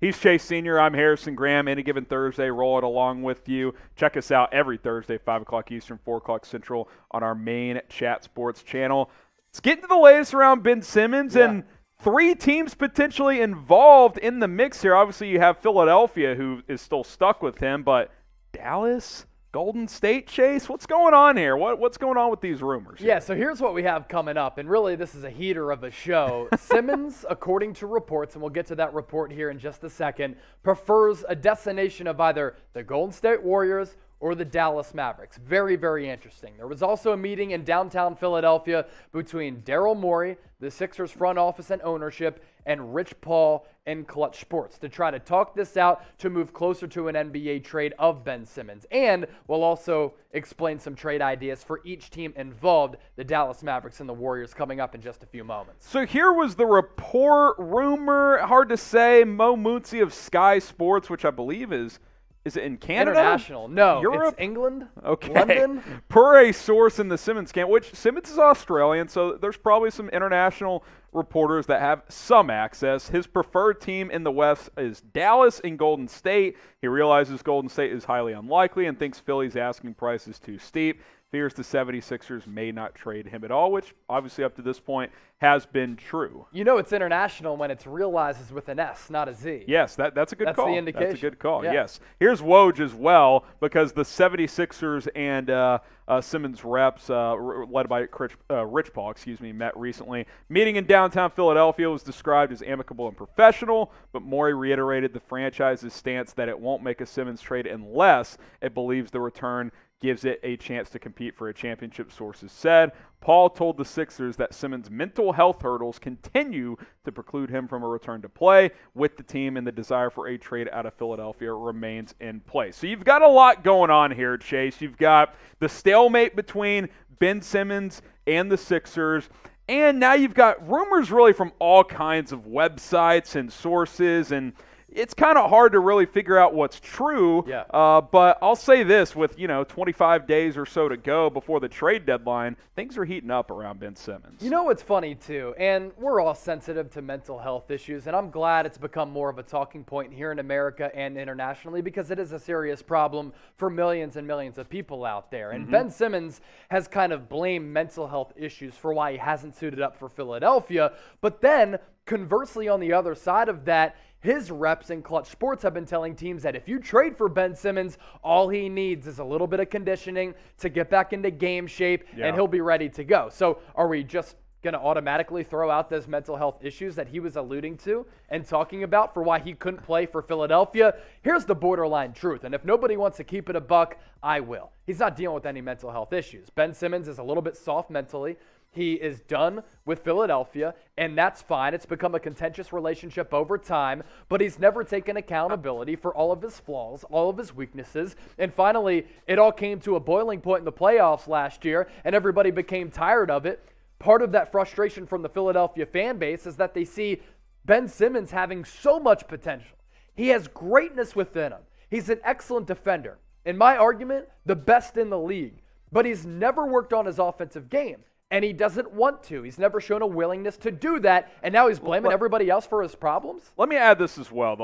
He's Chase Sr. I'm Harrison Graham. Any given Thursday, roll it along with you. Check us out every Thursday, 5 o'clock Eastern, 4 o'clock Central on our main Chat Sports channel. Let's get into the latest around Ben Simmons and 3 teams potentially involved in the mix here. Obviously, you have Philadelphia, who is still stuck with him, but Dallas, Golden State, Chase, what's going on here? What's going on with these rumors here? Yeah, so here's what we have coming up, and really this is a heater of a show. Simmons, according to reports, and we'll get to that report here in just a second, prefers a destination of either the Golden State Warriors or the Dallas Mavericks. Very, very interesting. There was also a meeting in downtown Philadelphia between Daryl Morey, the Sixers front office and ownership, and Rich Paul and Clutch Sports to try to talk this out to move closer to an NBA trade of Ben Simmons. And we'll also explain some trade ideas for each team involved, the Dallas Mavericks and the Warriors, coming up in just a few moments. So here was the report, rumor, hard to say, Mooncey of Sky Sports, which I believe is it in Canada? International. No, Europe? It's England, okay. London. Per a source in the Simmons camp, which Simmons is Australian, so there's probably some international reporters that have some access. His preferred team in the West is Dallas and Golden State. He realizes Golden State is highly unlikely and thinks Philly's asking price is too steep. Fears the 76ers may not trade him at all, which obviously up to this point has been true. You know it's international when it's realizes with an S, not a Z. Yes, that's a good call. That's the indication. That's a good call, yeah. yes. Here's Woj as well, because the 76ers and Simmons reps, led by Rich Paul, met recently. Meeting in downtown Philadelphia was described as amicable and professional, but Morey reiterated the franchise's stance that it won't make a Simmons trade unless it believes the return gives it a chance to compete for a championship, sources said. Paul told the Sixers that Simmons' mental health hurdles continue to preclude him from a return to play with the team, and the desire for a trade out of Philadelphia remains in place. So you've got a lot going on here, Chase. You've got the stalemate between Ben Simmons and the Sixers, and now you've got rumors really from all kinds of websites and sources, and it's kind of hard to really figure out what's true, but I'll say this, with 25 days or so to go before the trade deadline, things are heating up around Ben Simmons. You know what's funny, too, and we're all sensitive to mental health issues, and I'm glad it's become more of a talking point here in America and internationally, because it is a serious problem for millions and millions of people out there. And Ben Simmons has kind of blamed mental health issues for why he hasn't suited up for Philadelphia, but then, conversely, on the other side of that, his reps in Clutch Sports have been telling teams that if you trade for Ben Simmons, all he needs is a little bit of conditioning to get back into game shape, and he'll be ready to go. So are we just going to automatically throw out those mental health issues that he was alluding to and talking about for why he couldn't play for Philadelphia? Here's the borderline truth, and if nobody wants to keep it a buck, I will. He's not dealing with any mental health issues. Ben Simmons is a little bit soft mentally. He is done with Philadelphia, and that's fine. It's become a contentious relationship over time, but he's never taken accountability for all of his flaws, all of his weaknesses. And finally, it all came to a boiling point in the playoffs last year, and everybody became tired of it. Part of that frustration from the Philadelphia fan base is that they see Ben Simmons having so much potential. He has greatness within him. He's an excellent defender. In my argument, the best in the league. But he's never worked on his offensive game. And he doesn't want to. He's never shown a willingness to do that, and now he's blaming everybody else for his problems? Let me add this as well,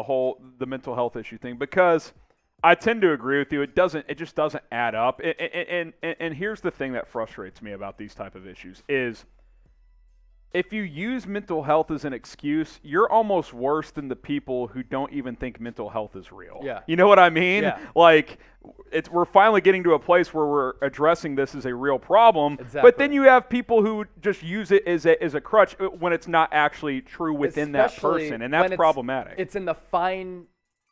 the mental health issue thing, because I tend to agree with you. It just doesn't add up. And here's the thing that frustrates me about these type of issues is if you use mental health as an excuse, you're almost worse than the people who don't even think mental health is real. Yeah. You know what I mean? Yeah. Like, we're finally getting to a place where we're addressing this as a real problem. Exactly. But then you have people who just use it as a crutch when it's not actually true within Especially that person, and that's problematic. It's in the fine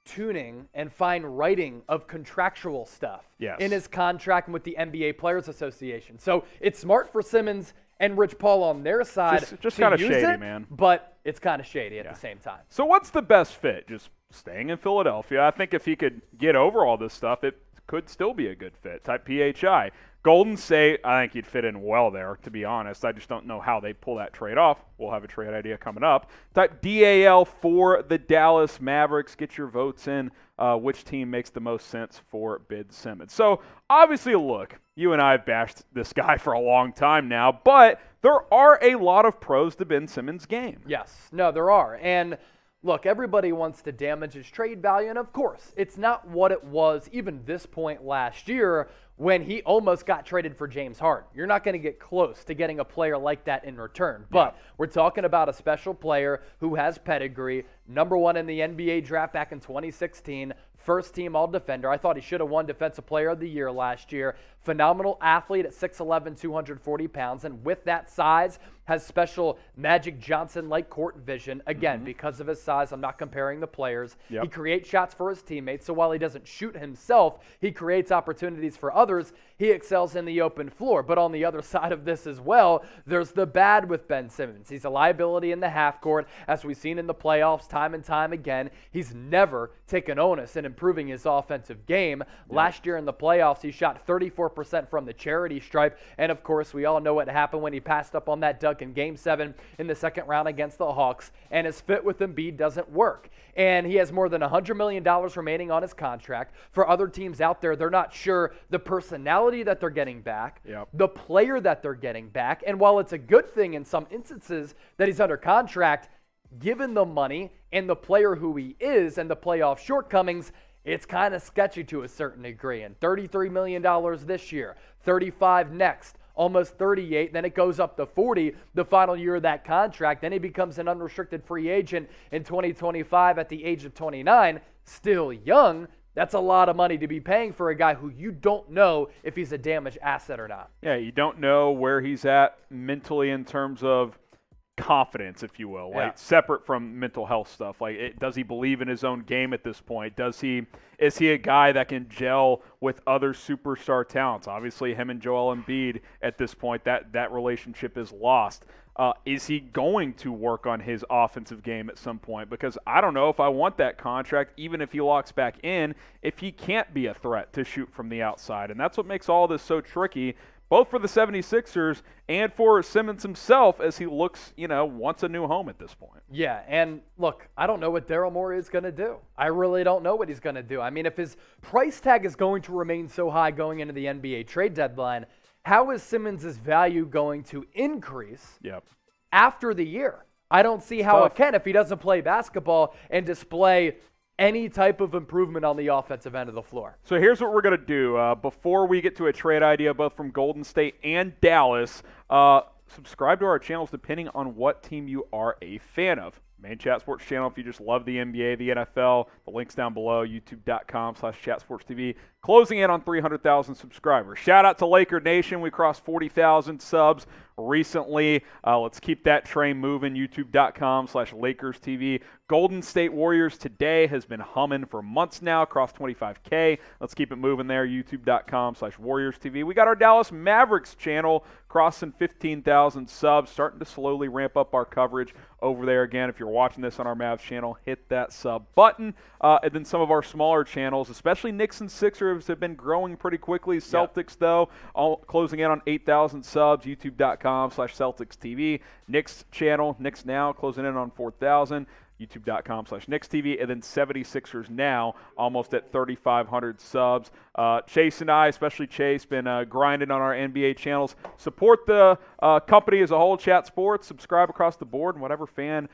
tuning and fine writing of contractual stuff in his contract and with the NBA Players Association. So it's smart for Simmons and Rich Paul on their side just to kind of use shady, it, man. But it's kind of shady at the same time. So what's the best fit? Just staying in Philadelphia. I think if he could get over all this stuff, it could still be a good fit. Type PHI. Golden State, I think he'd fit in well there, to be honest. I just don't know how they pull that trade off. We'll have a trade idea coming up. Type DAL for the Dallas Mavericks. Get your votes in. Which team makes the most sense for Ben Simmons? So, obviously, look, you and I have bashed this guy for a long time now, but there are a lot of pros to Ben Simmons' game. Yes. No, there are. And look, everybody wants to damage his trade value, and of course, it's not what it was even this point last year when he almost got traded for James Harden. You're not going to get close to getting a player like that in return. But we're talking about a special player who has pedigree, number one in the NBA draft back in 2016, first-team All-Defender. I thought he should have won Defensive Player of the Year last year. Phenomenal athlete at 6'11", 240 pounds, and with that size, has special Magic Johnson-like court vision. Again, because of his size, I'm not comparing the players. He creates shots for his teammates, so while he doesn't shoot himself, he creates opportunities for others. He excels in the open floor. But on the other side of this as well, there's the bad with Ben Simmons. He's a liability in the half court, as we've seen in the playoffs time and time again. He's never taken onus in improving his offensive game. Last year in the playoffs, he shot 34% from the charity stripe. And of course, we all know what happened when he passed up on that dunk in Game 7 in the second round against the Hawks. And his fit with Embiid doesn't work. And he has more than $100 million remaining on his contract. For other teams out there, they're not sure the personality that they're getting back, the player that they're getting back. And while it's a good thing in some instances that he's under contract, given the money and the player who he is and the playoff shortcomings, it's kind of sketchy to a certain degree. And $33 million this year, $35 next, almost $38, then it goes up to $40 the final year of that contract. Then he becomes an unrestricted free agent in 2025 at the age of 29, still young. That's a lot of money to be paying for a guy who you don't know if he's a damaged asset or not. Yeah, you don't know where he's at mentally in terms of confidence, if you will, like separate from mental health stuff. Like, does he believe in his own game at this point? Is he a guy that can gel with other superstar talents? Obviously, him and Joel Embiid at this point, that relationship is lost. Is he going to work on his offensive game at some point? Because I don't know if I want that contract, even if he locks back in, if he can't be a threat to shoot from the outside. And that's what makes all this so tricky, both for the 76ers and for Simmons himself, as he looks, wants a new home at this point. Yeah, and look, I don't know what Daryl Morey is going to do. I really don't know what he's going to do. I mean, if his price tag is going to remain so high going into the NBA trade deadline, how is Simmons' value going to increase after the year? I don't see how it can if he doesn't play basketball and display any type of improvement on the offensive end of the floor. So here's what we're going to do. Before we get to a trade idea, both from Golden State and Dallas, subscribe to our channels depending on what team you are a fan of. Main Chat Sports channel if you just love the NBA, the NFL. The link's down below, youtube.com/chatsportstv. Closing in on 300,000 subscribers. Shout out to Laker Nation. We crossed 40,000 subs recently. Let's keep that train moving, youtube.com/LakersTV. Golden State Warriors today has been humming for months now, crossed 25K. Let's keep it moving there, youtube.com/WarriorsTV. We got our Dallas Mavericks channel crossing 15,000 subs, starting to slowly ramp up our coverage over there. Again, if you're watching this on our Mavs channel, hit that sub button. And then some of our smaller channels, especially Knicks and Sixers, have been growing pretty quickly. Celtics, though, all closing in on 8,000 subs, youtube.com/CelticsTV. Knicks channel, Knicks Now, closing in on 4,000. youtube.com/KnicksTV, and then 76ers now, almost at 3,500 subs. Chase and I, especially Chase, been grinding on our NBA channels. Support the company as a whole, Chat Sports. Subscribe across the board, and whatever fan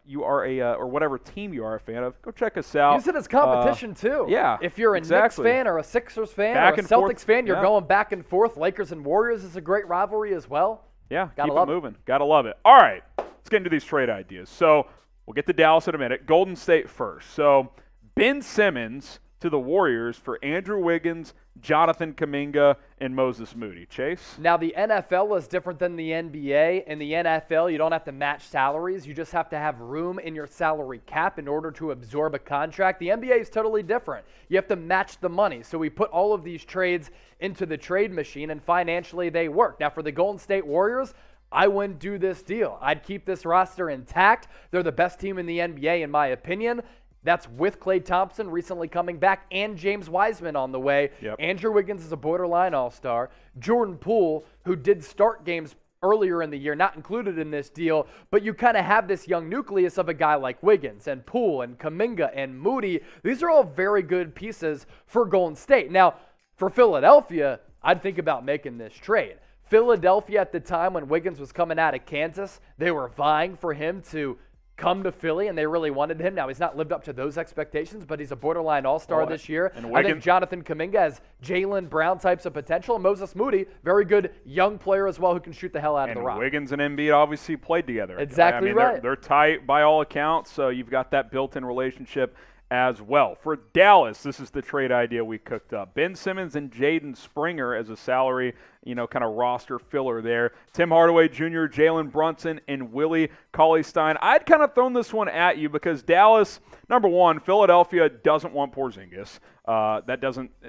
you are or whatever team you are a fan of, go check us out. Use it as competition, too. Yeah, if you're a Knicks fan or a Sixers fan or a Celtics fan, you're going back and forth. Lakers and Warriors is a great rivalry as well. Yeah, keep it moving. Gotta love it. All right, let's get into these trade ideas. So we'll get to Dallas in a minute. Golden State first. So Ben Simmons to the Warriors for Andrew Wiggins, Jonathan Kuminga, and Moses Moody. Chase? Now, the NFL is different than the NBA. In the NFL, you don't have to match salaries. You just have to have room in your salary cap in order to absorb a contract. The NBA is totally different. You have to match the money. So we put all of these trades into the trade machine, and financially they work. Now, for the Golden State Warriors, I wouldn't do this deal. I'd keep this roster intact. They're the best team in the NBA, in my opinion. That's with Klay Thompson recently coming back and James Wiseman on the way. Andrew Wiggins is a borderline all-star. Jordan Poole, who did start games earlier in the year, not included in this deal, but you kind of have this young nucleus of a guy like Wiggins and Poole and Kuminga and Moody. These are all very good pieces for Golden State. Now, for Philadelphia, I'd think about making this trade. Philadelphia, at the time when Wiggins was coming out of Kansas, they were vying for him to come to Philly, and they really wanted him. Now, he's not lived up to those expectations, but he's a borderline all-star this year. I think Jonathan Kuminga has Jaylen Brown types of potential, and Moses Moody, very good young player as well who can shoot the hell out of the rock. Wiggins and Embiid obviously played together. Exactly right. They're tight by all accounts, so you've got that built-in relationship as well. For Dallas, this is the trade idea we cooked up. Ben Simmons and Jaden Springer as a salary, kind of roster filler there. Tim Hardaway Jr., Jalen Brunson, and Willie Cauley-Stein. I'd kind of thrown this one at you because Dallas, number one, Philadelphia doesn't want Porzingis.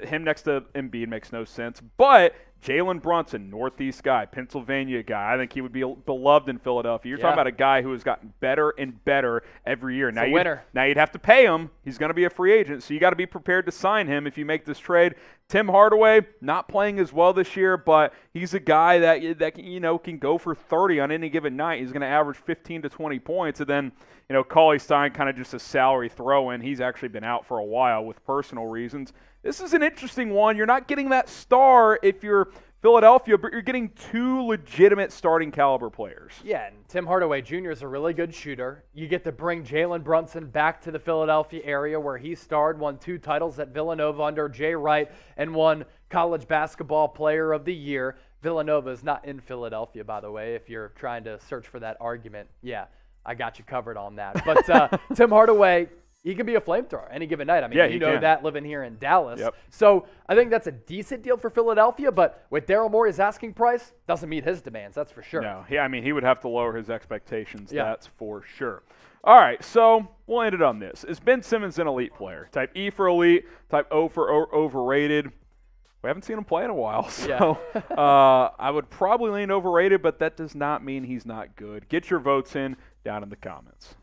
Him next to Embiid makes no sense. But Jalen Brunson, Northeast guy, Pennsylvania guy. I think he would be beloved in Philadelphia. You're talking about a guy who has gotten better and better every year. Now you'd have to pay him. He's going to be a free agent, so you got to be prepared to sign him if you make this trade. Tim Hardaway, not playing as well this year, but he's a guy that can go for 30 on any given night. He's going to average 15 to 20 points, and then Cauley-Stein kind of just a salary throw-in. He's actually been out for a while with personal reasons. This is an interesting one. You're not getting that star if you're Philadelphia, but you're getting two legitimate starting caliber players. Yeah, and Tim Hardaway Jr. is a really good shooter. You get to bring Jalen Brunson back to the Philadelphia area where he starred, won 2 titles at Villanova under Jay Wright, and won College Basketball Player of the Year. Villanova is not in Philadelphia, by the way, if you're trying to search for that argument. Yeah, I got you covered on that. But Tim Hardaway, he can be a flamethrower any given night. I mean, you know that living here in Dallas. Yep. So I think that's a decent deal for Philadelphia, but with Daryl Morey's asking price, doesn't meet his demands, that's for sure. No, he would have to lower his expectations, that's for sure. All right, so we'll end it on this. Is Ben Simmons an elite player? Type E for elite, type O for overrated. We haven't seen him play in a while, so I would probably lean overrated, but that does not mean he's not good. Get your votes in down in the comments.